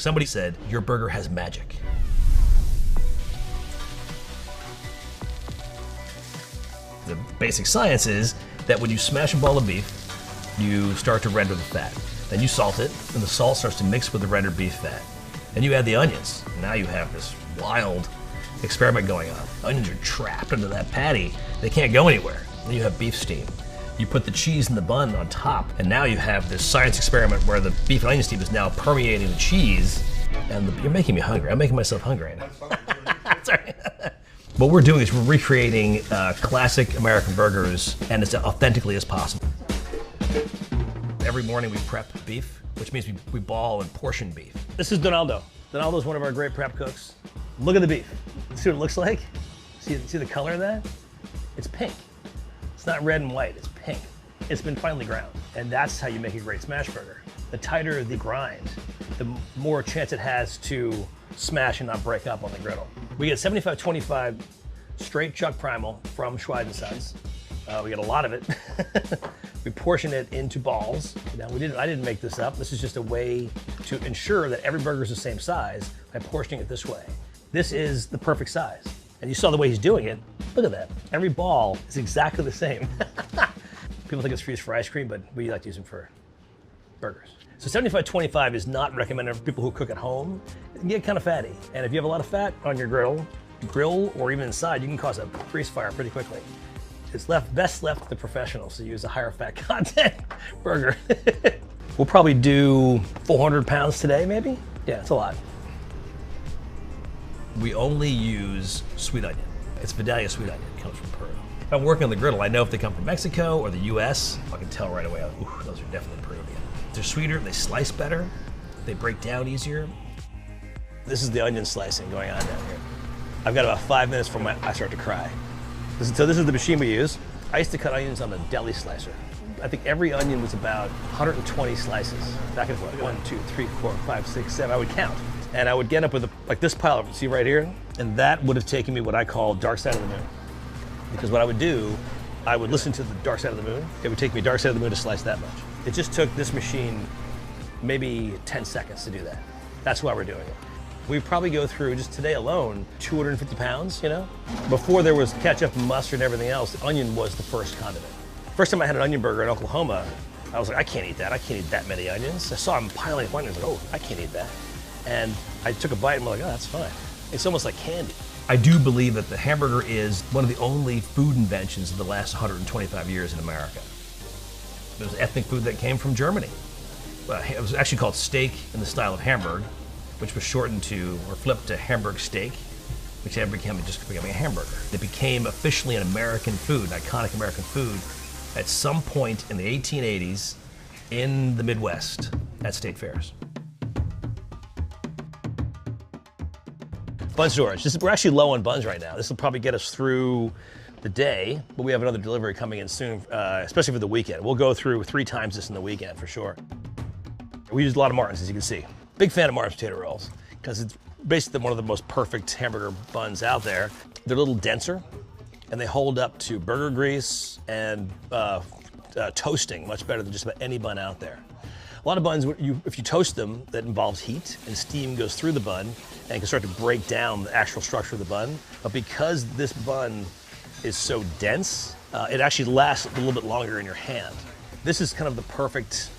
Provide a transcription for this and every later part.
Somebody said, your burger has magic. The basic science is that when you smash a ball of beef, you start to render the fat. Then you salt it, and the salt starts to mix with the rendered beef fat. Then you add the onions. Now you have this wild experiment going on. Onions are trapped into that patty. They can't go anywhere. Then you have beef steam. You put the cheese and the bun on top, and now you have this science experiment where the beef and onion steam is now permeating the cheese. And you're making me hungry. I'm making myself hungry right now. Sorry. What we're doing is we're recreating classic American burgers, and as authentically as possible. Every morning we prep beef, which means we ball and portion beef. This is Donaldo. Donaldo is one of our great prep cooks. Look at the beef. See what it looks like? See the color of that? It's pink. It's not red and white, it's pink. It's been finely ground, and that's how you make a great smash burger. The tighter the grind, the more chance it has to smash and not break up on the griddle. We get 75-25 straight chuck primal from Schweid & Sons. We get a lot of it. We portion it into balls. Now, I didn't make this up. This is just a way to ensure that every burger is the same size by portioning it this way. This is the perfect size. And you saw the way he's doing it. Look at that. Every ball is exactly the same. People think it's used for ice cream, but we like to use them for burgers. So 75-25 is not recommended for people who cook at home. It can get kind of fatty. And if you have a lot of fat on your grill or even inside, you can cause a grease fire pretty quickly. It's best left to the professionals to use a higher fat content burger. We'll probably do 400 pounds today, maybe? Yeah, it's a lot. We only use sweet onion. It's Vidalia sweet onion. It comes from Peru. If I'm working on the griddle, I know if they come from Mexico or the US, I can tell right away, ooh, those are definitely Peruvian. They're sweeter, they slice better, they break down easier. This is the onion slicing going on down here. I've got about 5 minutes before I start to cry. So this is the machine we use. I used to cut onions on a deli slicer. I think every onion was about 120 slices, back and forth. 1, 2, 3, 4, 5, 6, 7, I would count. And I would get up with like this pile of, see right here? And that would have taken me what I call dark side of the moon. Because what I would do, I would listen to the dark side of the moon. It would take me dark side of the moon to slice that much. It just took this machine maybe 10 seconds to do that. That's why we're doing it. We probably go through, just today alone, 250 pounds, you know? Before there was ketchup and mustard and everything else, the onion was the first condiment. First time I had an onion burger in Oklahoma, I was like, I can't eat that. I can't eat that many onions. I saw them piling up onions, like, oh, I can't eat that. And I took a bite and I'm like, oh, that's fine. It's almost like candy. I do believe that the hamburger is one of the only food inventions of the last 125 years in America. It was ethnic food that came from Germany. It was actually called steak in the style of Hamburg, which was shortened to, or flipped to Hamburg steak, which then just became a hamburger. It became officially an American food, an iconic American food, at some point in the 1880s in the Midwest at state fairs. Bun storage. We're actually low on buns right now. This will probably get us through the day, but we have another delivery coming in soon, especially for the weekend. We'll go through 3 times this in the weekend for sure. We use a lot of Martins, as you can see. Big fan of Martin's potato rolls, because it's basically one of the most perfect hamburger buns out there. They're a little denser, and they hold up to burger grease and toasting much better than just about any bun out there. A lot of buns, if you toast them, that involves heat, and steam goes through the bun and can start to break down the actual structure of the bun. But because this bun is so dense, it actually lasts a little bit longer in your hand. This is kind of the perfect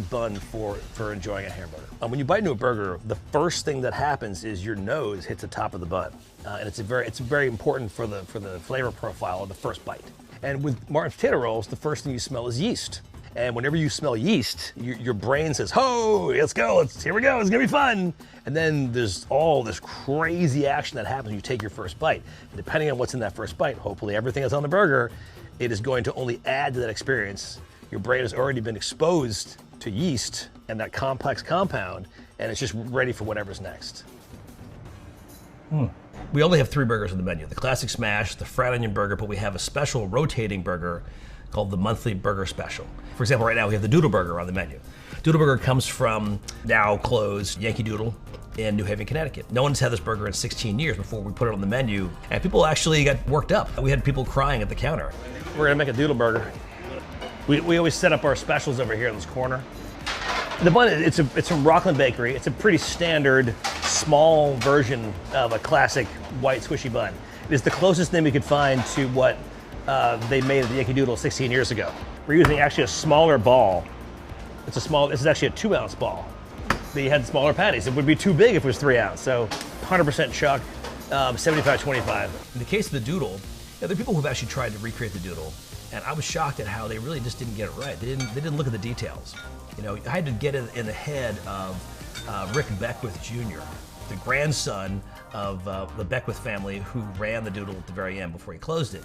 bun for enjoying a hamburger. When you bite into a burger, the first thing that happens is your nose hits the top of the bun, and it's very important for the flavor profile of the first bite. And with Martin's potato rolls, the first thing you smell is yeast. And whenever you smell yeast, your brain says, "Ho, let's go! Here we go! It's gonna be fun!" And then there's all this crazy action that happens when you take your first bite. And depending on what's in that first bite, hopefully everything that's on the burger, it is going to only add to that experience. Your brain has already been exposed to yeast and that complex compound, and it's just ready for whatever's next. We only have 3 burgers on the menu: the classic smash, the fried onion burger, but we have a special rotating burger called the monthly burger special. For example, right now we have the Doodle Burger on the menu. Doodle Burger comes from now closed Yankee Doodle in New Haven, Connecticut. No one's had this burger in 16 years before we put it on the menu, and people actually got worked up. We had people crying at the counter. We're gonna make a Doodle Burger. We always set up our specials over here in this corner. The bun, it's from Rockland Bakery. It's a pretty standard, small version of a classic white squishy bun. It is the closest thing we could find to what they made at the Yankee Doodle 16 years ago. We're using actually a smaller ball. This is actually a 2-ounce ball. They had smaller patties. It would be too big if it was 3 ounce. So 100% chuck, 75-25. In the case of the doodle, there are people who've actually tried to recreate the doodle, and I was shocked at how they really just didn't get it right. They didn't look at the details. You know, I had to get it in the head of Rick Beckwith Jr., the grandson of the Beckwith family who ran the doodle at the very end before he closed it.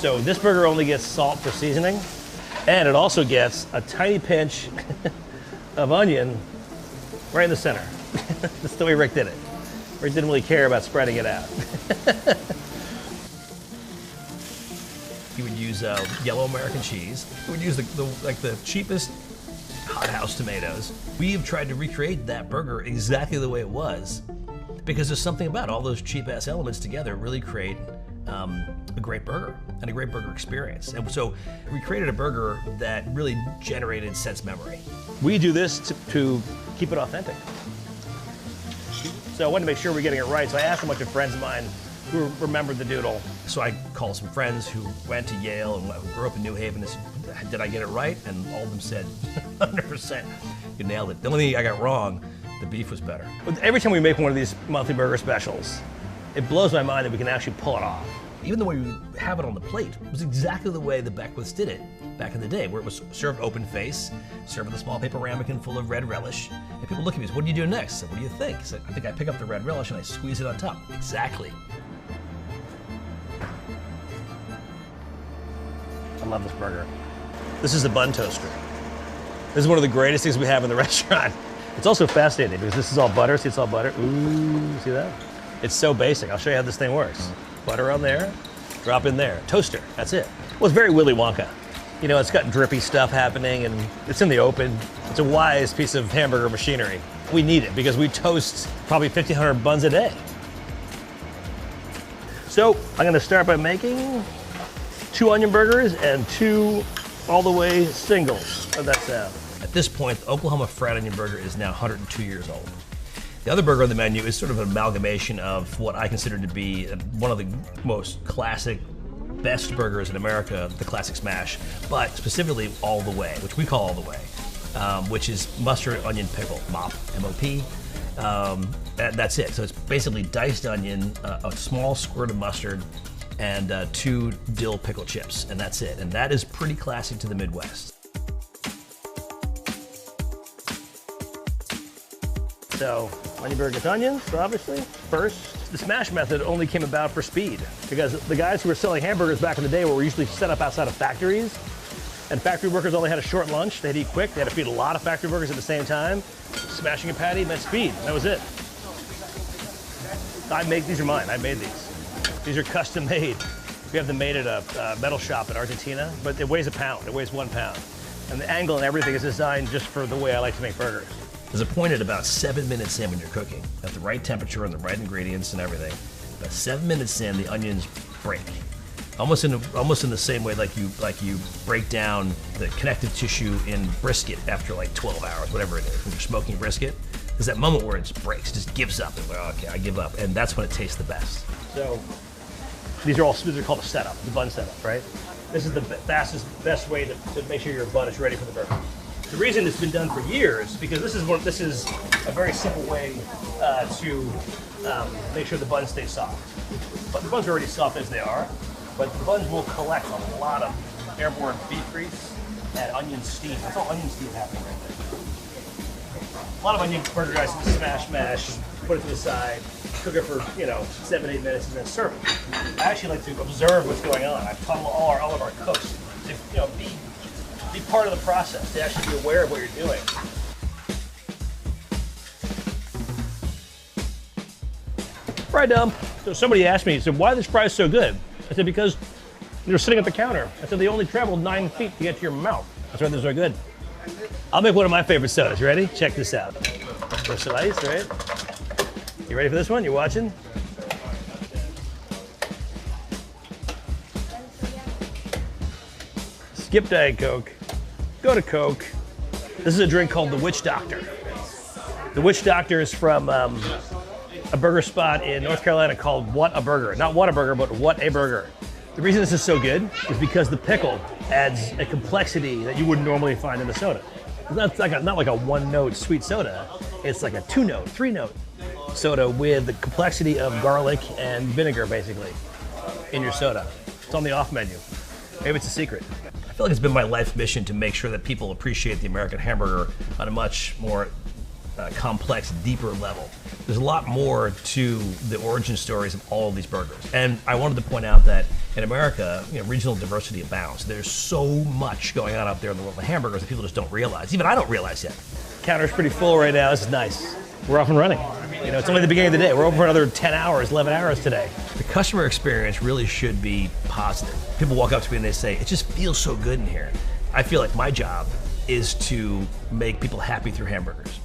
So this burger only gets salt for seasoning, and it also gets a tiny pinch of onion right in the center. That's the way Rick did it. Rick didn't really care about spreading it out. He would use yellow American cheese. He would use the cheapest hothouse tomatoes. We've tried to recreate that burger exactly the way it was, because there's something about all those cheap-ass elements together really create a great burger and a great burger experience. And so we created a burger that really generated sense memory. We do this to keep it authentic. So I wanted to make sure we're getting it right. So I asked a bunch of friends of mine who remembered the doodle. So I called some friends who went to Yale and who grew up in New Haven and said, did I get it right? And all of them said, 100%, you nailed it. The only thing I got wrong, the beef was better. But every time we make one of these monthly burger specials, it blows my mind that we can actually pull it off. Even the way we have it on the plate was exactly the way the Beckwiths did it back in the day, where it was served open face, served with a small paper ramekin full of red relish. And people look at me and say, what do you do next? I said, what do you think? I said, I think I pick up the red relish and I squeeze it on top. Exactly. I love this burger. This is the bun toaster. This is one of the greatest things we have in the restaurant. It's also fascinating because this is all butter. See, it's all butter. Ooh, see that? It's so basic. I'll show you how this thing works. Butter on there, drop in there. Toaster, that's it. Well, it's very Willy Wonka. You know, it's got drippy stuff happening and it's in the open. It's a wise piece of hamburger machinery. We need it because we toast probably 1,500 buns a day. So I'm gonna start by making 2 onion burgers and 2 all the way singles of that sound. At this point, the Oklahoma fried onion burger is now 102 years old. The other burger on the menu is sort of an amalgamation of what I consider to be one of the most classic, best burgers in America, the classic smash, but specifically all the way, which we call all the way, which is mustard, onion, pickle, MOP, M-O-P. That's it. So it's basically diced onion, a small squirt of mustard, and 2 dill pickle chips, and that's it. And that is pretty classic to the Midwest. So, onion burger gets onions, obviously. First, the smash method only came about for speed because the guys who were selling hamburgers back in the day were usually set up outside of factories, and factory workers only had a short lunch. They had to eat quick. They had to feed a lot of factory workers at the same time. Smashing a patty meant speed. That was it. These are mine. I made these. These are custom made. We have them made at a metal shop in Argentina, but it weighs a pound. It weighs 1 pound. And the angle and everything is designed just for the way I like to make burgers. There's a point at about 7 minutes in when you're cooking, at the right temperature and the right ingredients and everything. About 7 minutes in, the onions break. Almost in the same way like you break down the connective tissue in brisket after like 12 hours, whatever it is, when you're smoking brisket. There's that moment where it just breaks, it just gives up, and we're like, okay, I give up, and that's when it tastes the best. So these are called a setup, the bun setup, right? This is the fastest, best way to make sure your bun is ready for the burger. The reason it's been done for years because this is a very simple way to make sure the buns stay soft. But the buns are already soft as they are, but the buns will collect a lot of airborne beef grease and onion steam. That's all onion steam happening right there. A lot of onion burger guys smash, mash, put it to the side, cook it for 7-8 minutes, and then serve it. I actually like to observe what's going on. I tell all of our cooks to be part of the process, to actually be aware of what you're doing. Fry dump. So somebody asked me, said, why are these fries so good? I said, because they're sitting at the counter. I said, they only traveled 9 feet to get to your mouth. That's why they're so good. I'll make one of my favorite sodas. You ready? Check this out. First slice, right? You ready for this one? You watching? Skip Diet Coke, go to Coke. This is a drink called the Witch Doctor. The Witch Doctor is from a burger spot in North Carolina called What a Burger. Not What a Burger, but What a Burger. The reason this is so good is because the pickle adds a complexity that you wouldn't normally find in a soda. It's not like a one-note sweet soda. It's like a two-note, three-note soda with the complexity of garlic and vinegar, basically, in your soda. It's on the off menu. Maybe it's a secret. I feel like it's been my life mission to make sure that people appreciate the American hamburger on a much more complex, deeper level. There's a lot more to the origin stories of all of these burgers. And I wanted to point out that in America, regional diversity abounds. There's so much going on out there in the world of hamburgers that people just don't realize. Even I don't realize yet. Counter's pretty full right now. This is nice. We're off and running. It's only the beginning of the day. We're open for another 10 hours, 11 hours today. The customer experience really should be positive. People walk up to me and they say, it just feels so good in here. I feel like my job is to make people happy through hamburgers.